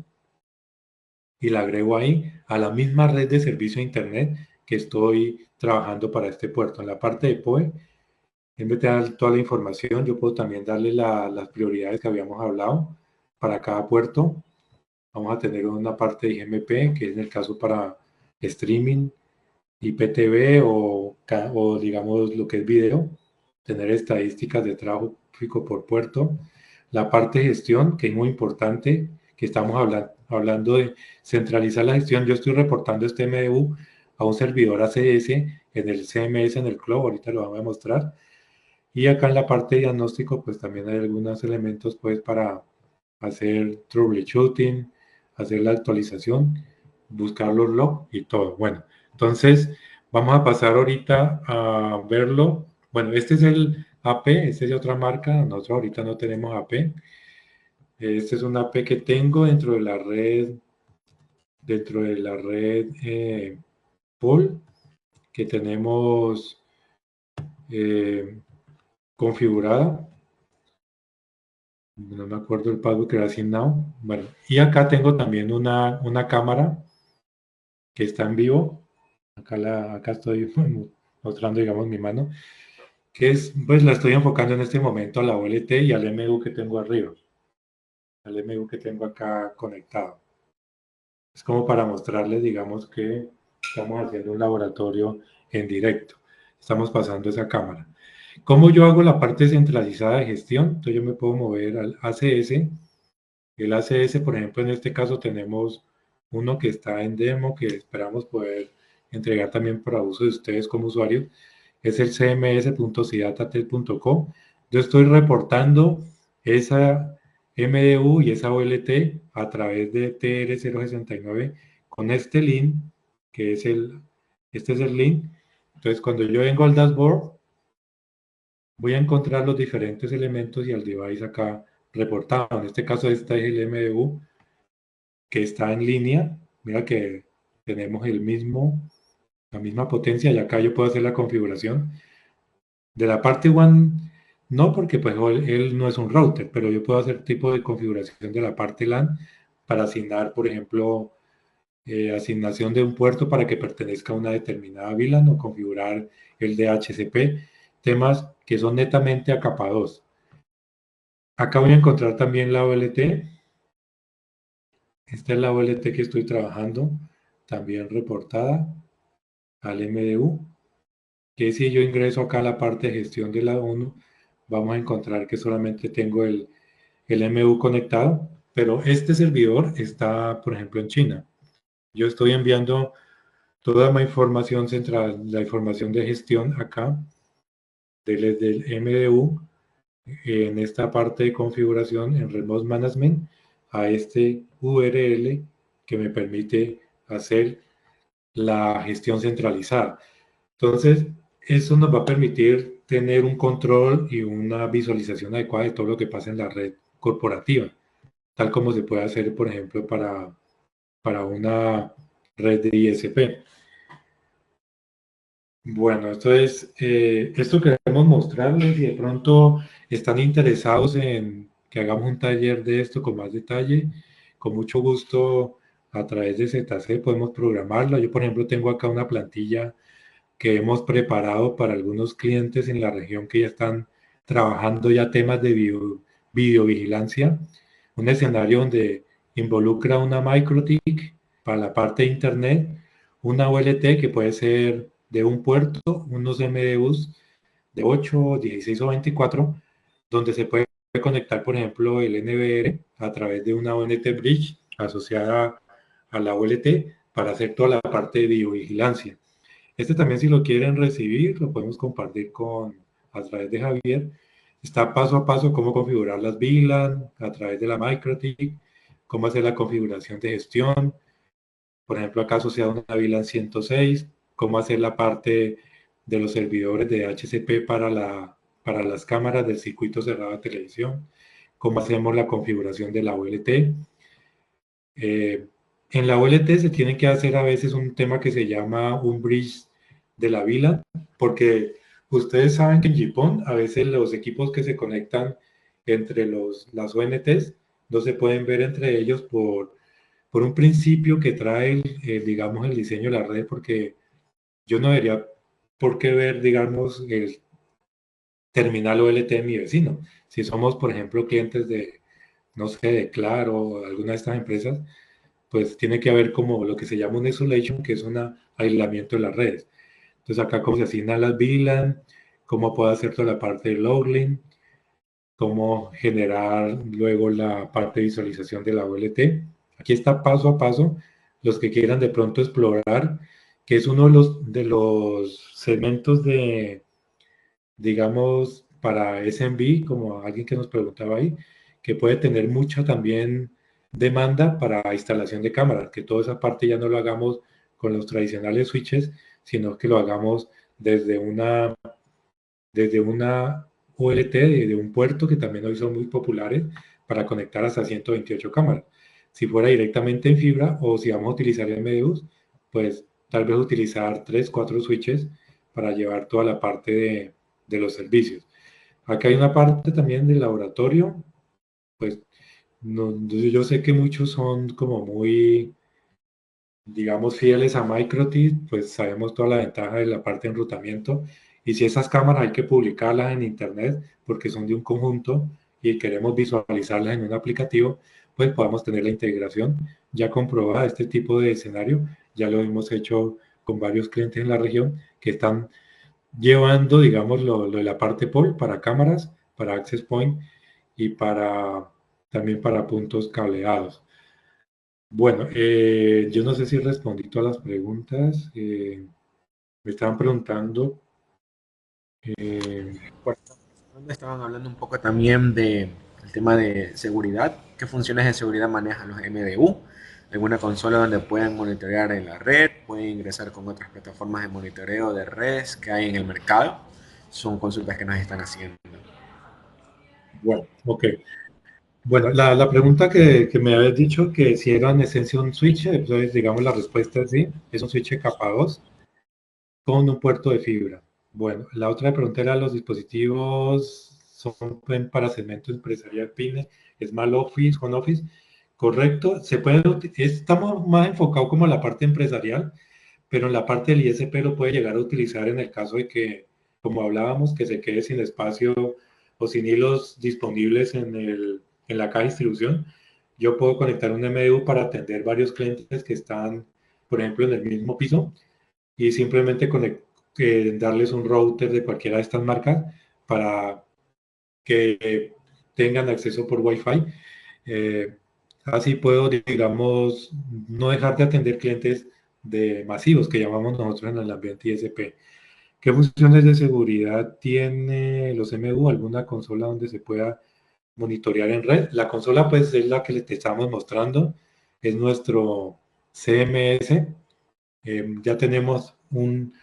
y la agrego ahí a la misma red de servicio de Internet que estoy trabajando para este puerto. En la parte de POE, en vez de dar toda la información, yo puedo también darle las prioridades que habíamos hablado para cada puerto. Vamos a tener una parte de IGMP, que es en el caso para streaming, IPTV o digamos lo que es video, tener estadísticas de tráfico por puerto. La parte de gestión, que es muy importante, que estamos hablando de centralizar la gestión. Yo estoy reportando este MDU a un servidor ACS en el CMS, en el cloud, ahorita lo vamos a mostrar. Y acá en la parte de diagnóstico, pues también hay algunos elementos pues para hacer troubleshooting, hacer la actualización, buscar los logs y todo. Bueno, entonces vamos a pasar ahorita a verlo. Bueno, este es el AP, este es de otra marca, nosotros ahorita no tenemos AP. Este es un AP que tengo dentro de la red pool, que tenemos configurada. No me acuerdo el password que era asignado. Bueno, y acá tengo también una cámara que está en vivo. Acá estoy mostrando, digamos, mi mano, que es, pues la estoy enfocando en este momento a la OLT y al MU que tengo arriba, al MU que tengo acá conectado. Es como para mostrarles, digamos, que estamos haciendo un laboratorio en directo. Estamos pasando esa cámara. ¿Cómo yo hago la parte centralizada de gestión? Entonces yo me puedo mover al ACS. El ACS, por ejemplo, en este caso tenemos uno que está en demo, que esperamos poder entregar también para uso de ustedes como usuarios. Es el cms.cidatatel.com. Yo estoy reportando esa MDU y esa OLT a través de TR069 con este link, que es este es el link. Entonces, cuando yo vengo al dashboard, voy a encontrar los diferentes elementos y al device acá reportado. En este caso, esta es el MDU que está en línea. Mira que tenemos la misma potencia y acá yo puedo hacer la configuración. De la parte WAN, no, porque pues él no es un router, pero yo puedo hacer tipo de configuración de la parte LAN para asignar, por ejemplo, asignación de un puerto para que pertenezca a una determinada VLAN o configurar el DHCP, temas que son netamente a capa 2. Acá voy a encontrar también la OLT. Esta es la OLT que estoy trabajando, también reportada al MDU, que si yo ingreso acá a la parte de gestión de la ONU, vamos a encontrar que solamente tengo el MU conectado, pero este servidor está, por ejemplo, en China. Yo estoy enviando toda mi información central, la información de gestión acá, desde el MDU, en esta parte de configuración en Remote Management, a este URL que me permite hacer la gestión centralizada. Entonces, eso nos va a permitir tener un control y una visualización adecuada de todo lo que pasa en la red corporativa, tal como se puede hacer, por ejemplo, para una red de ISP. Bueno, esto queremos mostrarles y de pronto están interesados en que hagamos un taller de esto con más detalle. Con mucho gusto, a través de ZC podemos programarla. Yo, por ejemplo, tengo acá una plantilla que hemos preparado para algunos clientes en la región que ya están trabajando ya temas de videovigilancia. Un escenario donde involucra una MikroTik para la parte de Internet, una OLT que puede ser de un puerto, unos MDUs de 8, 16 o 24, donde se puede conectar, por ejemplo, el NVR a través de una ONT Bridge asociada a la OLT para hacer toda la parte de videovigilancia. Este también, si lo quieren recibir, lo podemos compartir a través de Javier. Está paso a paso cómo configurar las VLAN a través de la MikroTik, cómo hacer la configuración de gestión, por ejemplo, acá asociado a una VLAN 106, cómo hacer la parte de los servidores de HCP para las cámaras del circuito cerrado de televisión, cómo hacemos la configuración de la OLT. En la OLT se tiene que hacer a veces un tema que se llama un bridge de la VLAN, porque ustedes saben que en GPON a veces los equipos que se conectan entre las ONTs no se pueden ver entre ellos por un principio que trae, digamos, el diseño de la red, porque yo no debería por qué ver, digamos, el terminal OLT de mi vecino. Si somos, por ejemplo, clientes de, no sé, de Claro o alguna de estas empresas, pues tiene que haber como lo que se llama un isolation, que es un aislamiento de las redes. Entonces acá cómo se asignan las VLAN, cómo puedo hacer toda la parte de login, cómo generar luego la parte de visualización de la OLT. Aquí está paso a paso, los que quieran de pronto explorar, que es uno de los segmentos de, digamos, para SMB, como alguien que nos preguntaba ahí, que puede tener mucha también demanda para instalación de cámaras, que toda esa parte ya no lo hagamos con los tradicionales switches, sino que lo hagamos desde una ULT, de un puerto que también hoy son muy populares para conectar hasta 128 cámaras. Si fuera directamente en fibra o si vamos a utilizar MDUs, pues tal vez utilizar 3, 4 switches para llevar toda la parte de los servicios. Acá hay una parte también del laboratorio, pues yo sé que muchos son como muy, digamos, fieles a MikroTik, pues sabemos toda la ventaja de la parte de enrutamiento. Y si esas cámaras hay que publicarlas en Internet porque son de un conjunto y queremos visualizarlas en un aplicativo, pues podamos tener la integración ya comprobada. Este tipo de escenario ya lo hemos hecho con varios clientes en la región que están llevando, digamos, lo de la parte POL para cámaras, para access point y también para puntos cableados. Bueno, yo no sé si respondí todas las preguntas. Me estaban preguntando. eh, Por donde estaban hablando un poco también del tema de seguridad. ¿Qué funciones de seguridad manejan los MDU? Alguna consola donde pueden monitorear en la red, pueden ingresar con otras plataformas de monitoreo de redes que hay en el mercado. Son consultas que nos están haciendo. bueno, ok. Bueno, la pregunta que me habías dicho que si era en esencia un switch, entonces digamos la respuesta es sí, es un switch capa 2 con un puerto de fibra. Bueno, la otra pregunta era los dispositivos son para segmento empresarial PYME, Small Office, Home Office. Correcto, estamos más enfocados como en la parte empresarial, pero en la parte del ISP lo puede llegar a utilizar en el caso de que, como hablábamos, que se quede sin espacio o sin hilos disponibles en la caja de distribución. Yo puedo conectar un MDU para atender varios clientes que están, por ejemplo, en el mismo piso y simplemente darles un router de cualquiera de estas marcas para que tengan acceso por Wi-Fi. Eh, Así puedo, digamos, no dejar de atender clientes de masivos que llamamos nosotros en el ambiente ISP. ¿Qué funciones de seguridad tiene los MU? ¿Alguna consola donde se pueda monitorear en red? La consola pues es la que te estamos mostrando, es nuestro CMS. Ya tenemos un,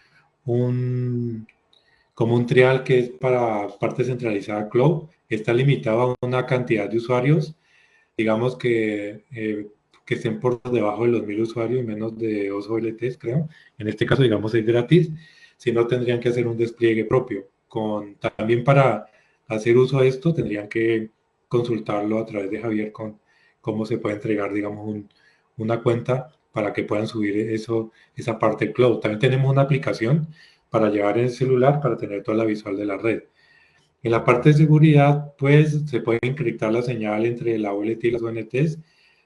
como un trial que es para parte centralizada cloud. Está limitado a una cantidad de usuarios, digamos que estén por debajo de los 1000 usuarios y menos de 2 OLTs, creo. En este caso, digamos, es gratis. Si no, tendrían que hacer un despliegue propio. También para hacer uso de esto, tendrían que consultarlo a través de Javier con cómo se puede entregar, digamos, una cuenta para que puedan subir esa parte del cloud. También tenemos una aplicación para llevar en el celular para tener toda la visual de la red. En la parte de seguridad, pues se puede encriptar la señal entre la OLT y las ONTs.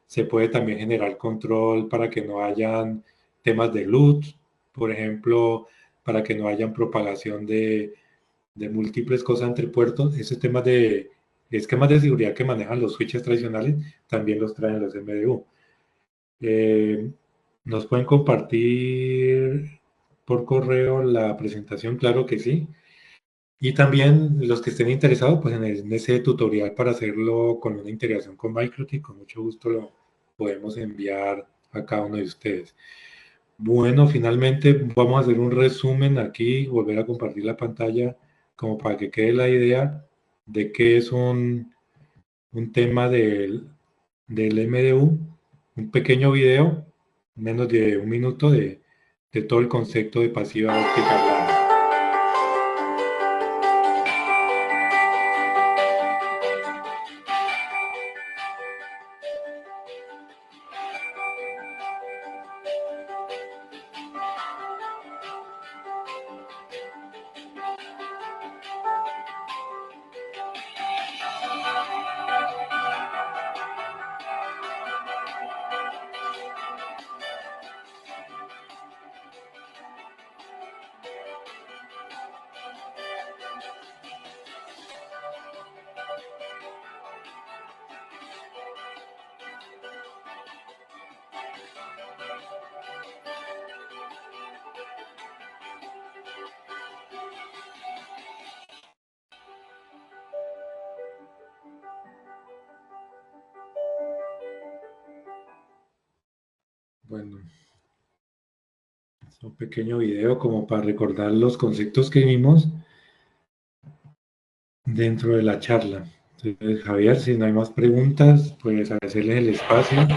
Se puede también generar control para que no hayan temas de loot, por ejemplo, para que no hayan propagación de múltiples cosas entre puertos. Esos temas de esquemas de seguridad que manejan los switches tradicionales también los traen los MDU. ¿Nos pueden compartir por correo la presentación? Claro que sí. Y también los que estén interesados, pues en ese tutorial para hacerlo con una integración con MikroTik, con mucho gusto lo podemos enviar a cada uno de ustedes. Bueno, finalmente vamos a hacer un resumen aquí, volver a compartir la pantalla como para que quede la idea de qué es un tema del MDU. un pequeño video, menos de un minuto, de todo el concepto de pasiva óptica hablada. Bueno, es un pequeño video como para recordar los conceptos que vimos dentro de la charla. Entonces, Javier, si no hay más preguntas, pues agradecerles el espacio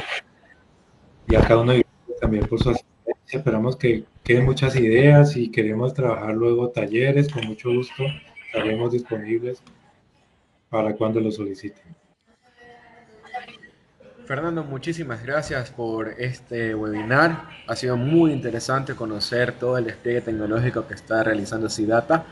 y a cada uno de ustedes también por su asistencia. Esperamos que queden muchas ideas y queremos trabajar luego talleres. Con mucho gusto estaremos disponibles para cuando lo soliciten. Fernando, muchísimas gracias por este webinar. Ha sido muy interesante conocer todo el despliegue tecnológico que está realizando SIDATA.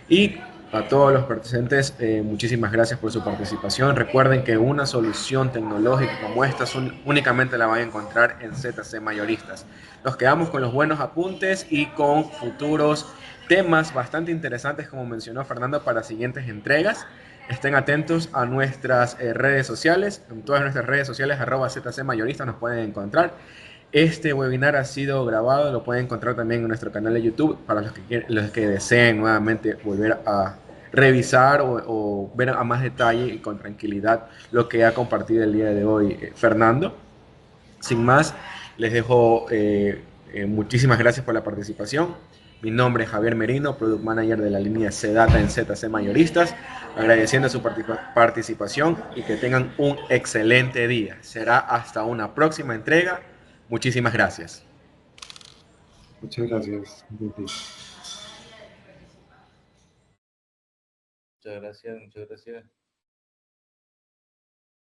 Y a todos los presentes, muchísimas gracias por su participación. Recuerden que una solución tecnológica como esta únicamente la van a encontrar en ZC Mayoristas. Nos quedamos con los buenos apuntes y con futuros temas bastante interesantes, como mencionó Fernando, para siguientes entregas. Estén atentos a nuestras redes sociales. En todas nuestras redes sociales, @ZC Mayoristas, nos pueden encontrar. Este webinar ha sido grabado, lo pueden encontrar también en nuestro canal de YouTube para los que deseen nuevamente volver a revisar o ver a más detalle y con tranquilidad lo que ha compartido el día de hoy Fernando. Sin más, les dejo muchísimas gracias por la participación. Mi nombre es Javier Merino, Product Manager de la línea C-Data en ZC Mayoristas, agradeciendo su participación y que tengan un excelente día. Será hasta una próxima entrega. Muchísimas gracias. Muchas gracias. Muchas gracias, muchas gracias.